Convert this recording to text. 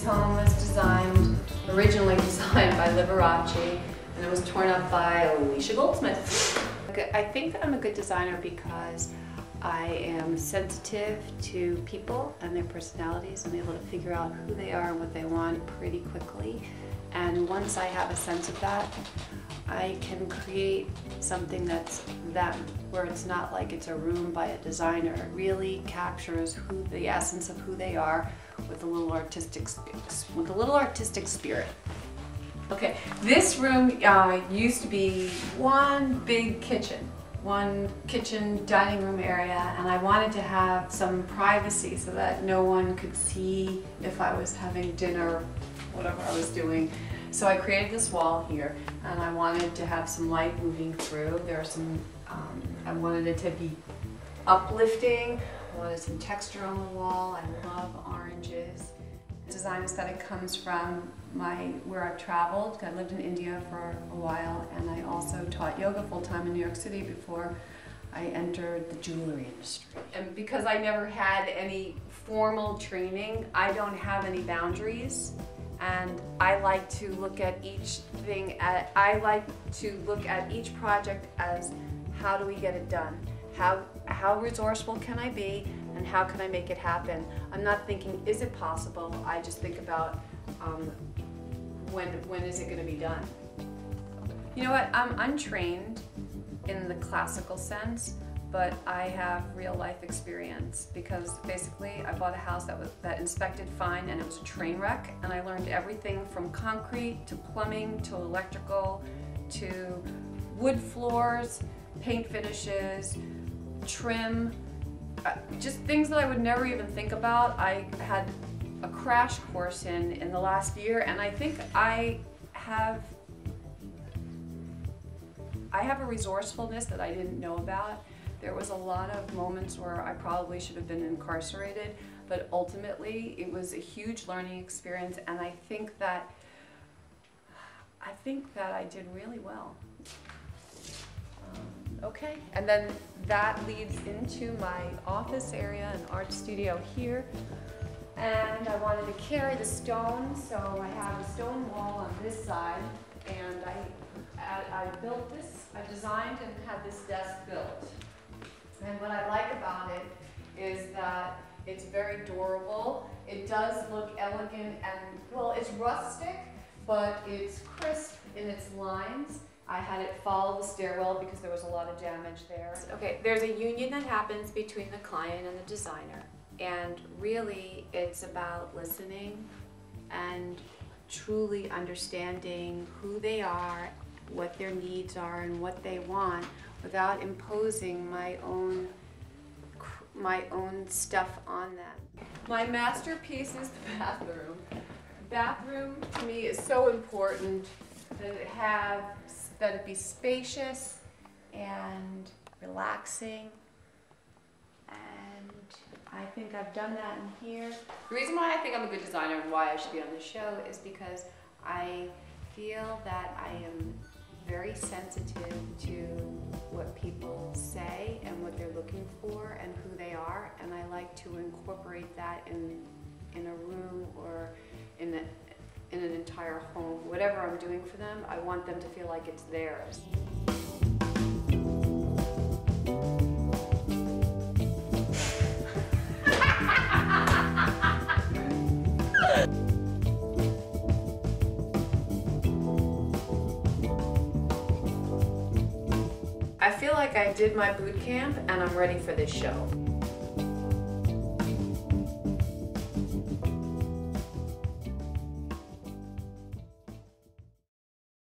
home was originally designed by Liberace, and it was torn up by Alicia Goldsmith. I think that I'm a good designer because I am sensitive to people and their personalities. I'm able to figure out who they are and what they want pretty quickly. And once I have a sense of that, I can create something that's them, where it's not like it's a room by a designer. It really captures the essence of who they are with a little artistic spirit. Okay, this room used to be one kitchen dining room area, and I wanted to have some privacy so that no one could see if I was having dinner, whatever I was doing. So I created this wall here, and I wanted to have some light moving through. There are some, I wanted it to be uplifting. I wanted some texture on the wall. I love oranges. Design aesthetic comes from where I've traveled. I lived in India for a while, and I also taught yoga full-time in New York City before I entered the jewelry industry. And because I never had any formal training, I don't have any boundaries. And I like to look at each project as, how do we get it done? How resourceful can I be, and how can I make it happen? I'm not thinking, is it possible? I just think about when is it going to be done? You know what? I'm untrained in the classical sense, but I have real life experience, because basically I bought a house that inspected fine, and it was a train wreck, and I learned everything from concrete to plumbing to electrical to wood floors, paint finishes, trim, just things that I would never even think about. I had a crash course in the last year, and I think I have a resourcefulness that I didn't know about. There was a lot of moments where I probably should have been incarcerated, but ultimately it was a huge learning experience, and I think that I did really well. Okay, and then that leads into my office area and art studio here. And I wanted to carry the stone, so I have a stone wall on this side, and I built this, I designed and had this desk built. And what I like about it is that it's very durable. It does look elegant and, well, it's rustic, but it's crisp in its lines. I had it follow the stairwell because there was a lot of damage there. Okay, there's a union that happens between the client and the designer. And really, it's about listening and truly understanding who they are, what their needs are, and what they want, without imposing my own stuff on them. My masterpiece is the bathroom. Bathroom to me is so important that it be spacious and relaxing, and I think I've done that in here. The reason why I think I'm a good designer and why I should be on this show is because I feel that I am very sensitive to what people say and what they're looking for and who they are, and I like to incorporate that in a room or in an entire home. Whatever I'm doing for them, I want them to feel like it's theirs. I feel like I did my boot camp and I'm ready for this show.